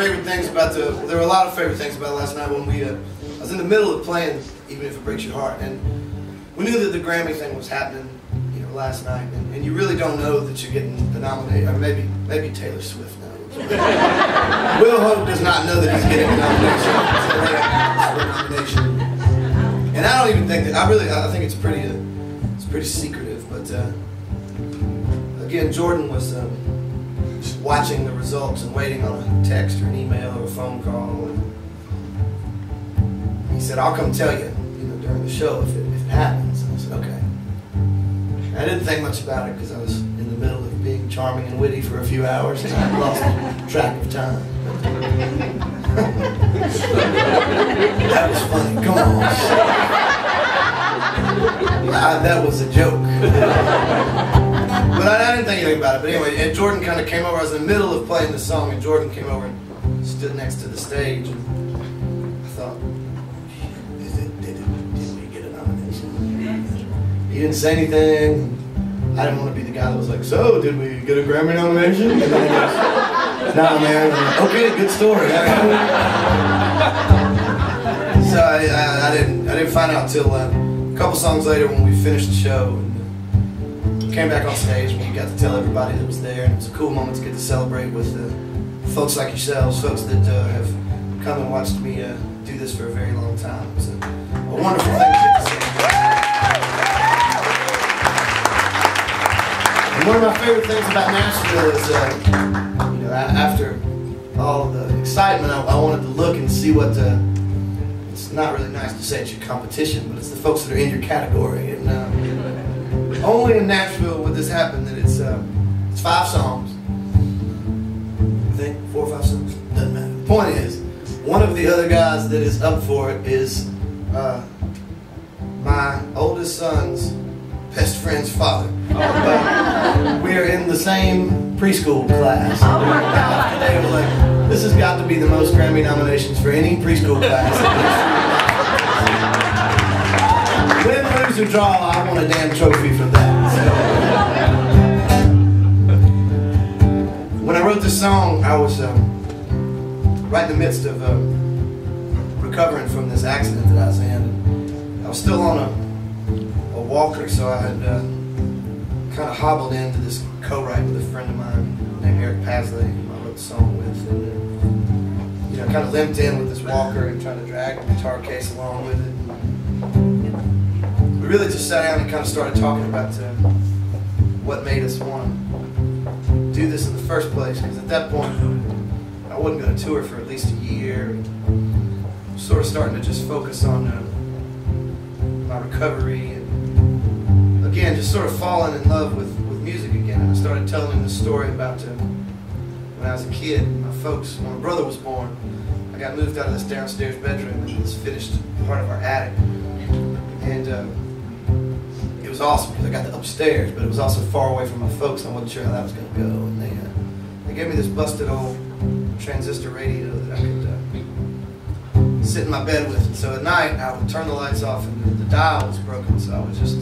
favorite things about there were a lot of favorite things about last night when I was in the middle of playing Even If It Breaks Your Heart, and we knew that the Grammy thing was happening, last night, and you really don't know that you're getting the nomination, or maybe Taylor Swift knows. Will Hoge does not know that he's getting the nomination. And I don't even think that, I think it's pretty secretive, but again, Jordan was just watching the results and waiting on a text or an email or a phone call, and he said, "I'll come tell you, during the show if it happens." And I said, "Okay." I didn't think much about it because I was in the middle of being charming and witty for a few hours and I lost track of time. That was funny. Come on. That was a joke. But I didn't think anything about it. But anyway, and Jordan kind of came over. I was in the middle of playing the song, and Jordan came over and stood next to the stage. And I thought, did we get a nomination? He didn't say anything. I didn't want to be the guy that was like, "So, did we get a Grammy nomination?" And then he goes, "Nah, man." Like, "Okay, good story." So I didn't find out until a couple songs later when we finished the show and came back on stage, and we got to tell everybody that was there, and it was a cool moment to get to celebrate with folks like yourselves, folks that have come and watched me do this for a very long time. It was a wonderful thing to get to see. And one of my favorite things about Nashville is, after all of the excitement, I wanted to look and see what it's not really nice to say it's your competition, but it's the folks that are in your category. And only in Nashville would this happen, that it's 5 songs. I think 4 or 5 songs, doesn't matter. The point is, one of the other guys that is up for it is my oldest son's best friend's father. We are in the same preschool class. They were like, "This has got to be the most Grammy nominations for any preschool class." Win, lose, or draw, I want a damn trophy for that. So, when I wrote this song, I was right in the midst of recovering from this accident that I was in. I was still on a walker, so I had kind of hobbled into this co-write with a friend of mine named Eric Pasley, who I wrote the song with, and kind of limped in with this walker and tried to drag the guitar case along with it. We really just sat down and kind of started talking about what made us want to do this in the first place, because at that point I wasn't going to tour for at least a year. Sort of starting to just focus on my recovery, and again, just sort of falling in love with music again. And I started telling him this story about when I was a kid, my folks, when my brother was born, I got moved out of this downstairs bedroom into this finished part of our attic. And it was awesome because I got to upstairs, but it was also far away from my folks, and I wasn't sure how that was going to go. And they gave me this busted old transistor radio that I could sit in my bed with. And so at night, I would turn the lights off, and the dial was broken, so I would just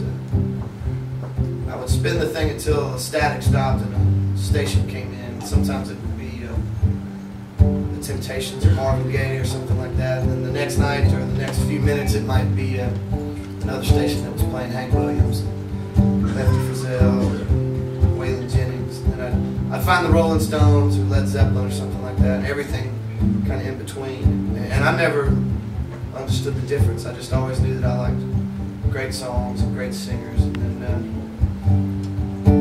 I would spin the thing until the static stopped and a station came in. Sometimes it would be the Temptations or Marvin Gaye or something like that. And then the next night or the next few minutes, it might be another station that was playing Hank Williams, Lefty Frizzell, or Waylon Jennings. And I'd find the Rolling Stones or Led Zeppelin or something like that, and everything kind of in between. And I never understood the difference. I just always knew that I liked great songs and great singers. And then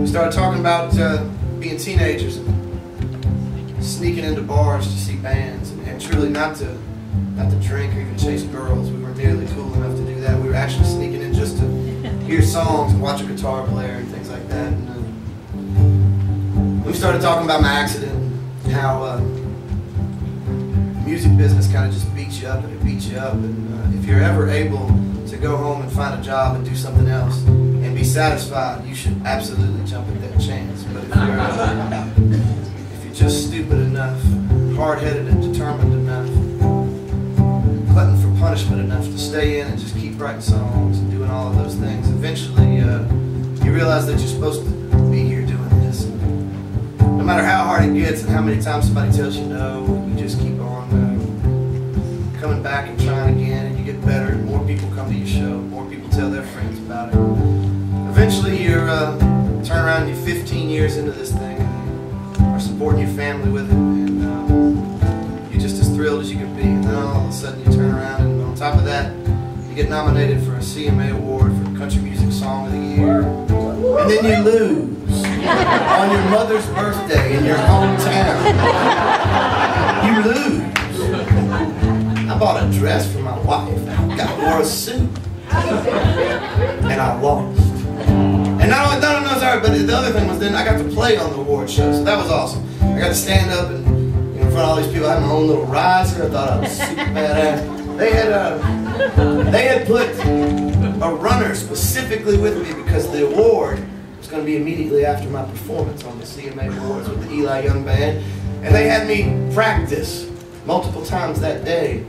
we started talking about being teenagers and sneaking into bars to see bands, and truly not to drink or even chase girls. We weren't nearly cool enough to do that. We were actually sneaking in just to hear songs and watch a guitar player and things like that. And we started talking about my accident and how music business kind of just beats you up, and it beats you up. And if you're ever able to go home and find a job and do something else and be satisfied, you should absolutely jump at that chance. But if you're just stupid enough, hard-headed and determined enough, glutton for punishment enough to stay in and just keep writing songs and doing all of those things, eventually you realize that you're supposed to be here doing this. And no matter how hard it gets and how many times somebody tells you no, you just keep coming back and trying again, and you get better, and more people come to your show, more people tell their friends about it. Eventually you're turn around and you're 15 years into this thing, and you are supporting your family with it, and you're just as thrilled as you can be. And then all of a sudden you turn around, and on top of that, you get nominated for a CMA award for Country Music Song of the Year, and then you lose on your mother's birthday in your hometown. You lose. I bought a dress for my wife. I wore a suit, and I lost. And not only that, sorry, but the other thing was then I got to play on the award show, so that was awesome. I got to stand up and in front of all these people. I had my own little riser. I thought I was super badass. They had put a runner specifically with me because the award was going to be immediately after my performance on the CMA Awards with the Eli Young Band, and they had me practice multiple times that day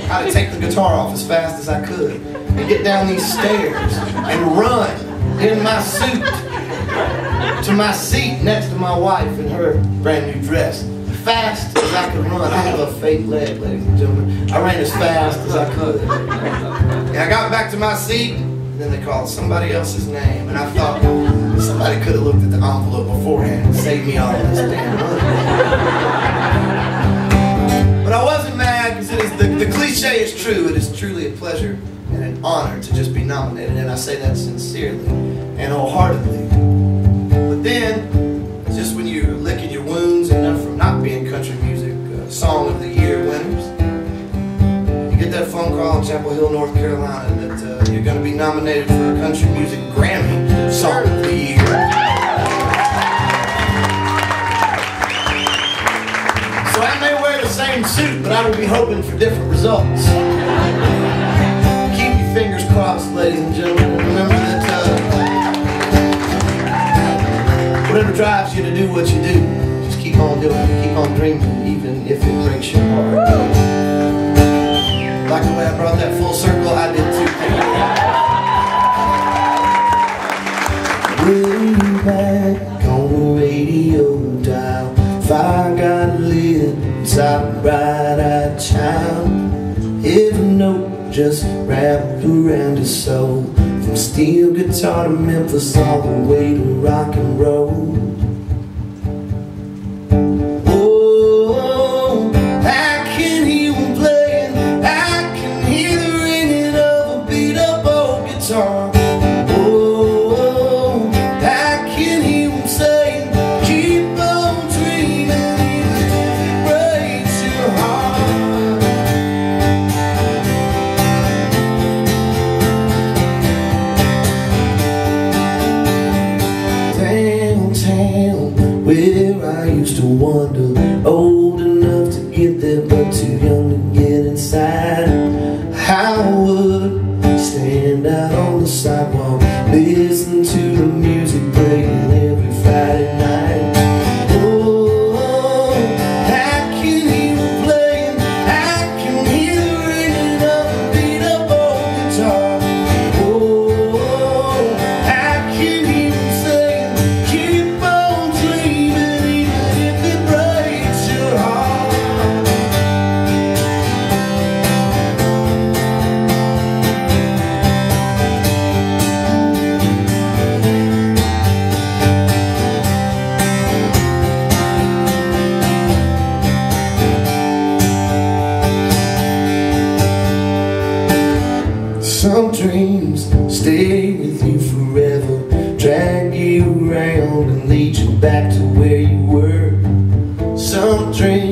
how to take the guitar off as fast as I could and get down these stairs and run in my suit to my seat next to my wife in her brand new dress. Fast as I could run. I have a fake leg, ladies and gentlemen. I ran as fast as I could. And I got back to my seat, and then they called somebody else's name, and I thought somebody could have looked at the envelope beforehand and saved me all of this damn money. But I wasn't mad, because the cliche is true. It is truly a pleasure and an honor to just be nominated, and I say that sincerely and wholeheartedly. But then, just when you're licking your wounds enough from not being country music Song of the Year winners, you get that phone call in Chapel Hill, North Carolina, that you're going to be nominated for a country music Grammy Song of the Year. So I may wear the same suit, but I will be hoping for different results. Keep your fingers crossed, ladies and gentlemen. Remember that whatever drives you to do what you do, just keep on doing it, keep on dreaming, even if it breaks your heart. Like the way I brought that full circle, I did too. Way back on the radio dial, fire got lit, top bright-eyed child. Every note just wrapped around his soul, from steel guitar to Memphis, all the way to rock and roll. Oh, I can hear him playing, I can hear the ringing of a beat-up old guitar. Oh, I can hear him saying, keep on dreaming, even if it breaks your heart. Downtown, where I used to wander, old enough to get there but too young to get inside. I would stand out on the sidewalk, listen to the music playing every Friday night. Oh, I can hear him playing, I can hear the ringing of a beat-up old guitar. Oh, I can hear him saying, keep on dreaming, even if it breaks your heart. Some dreams stay with you forever, drag you around and lead you back to where you were. Some dreams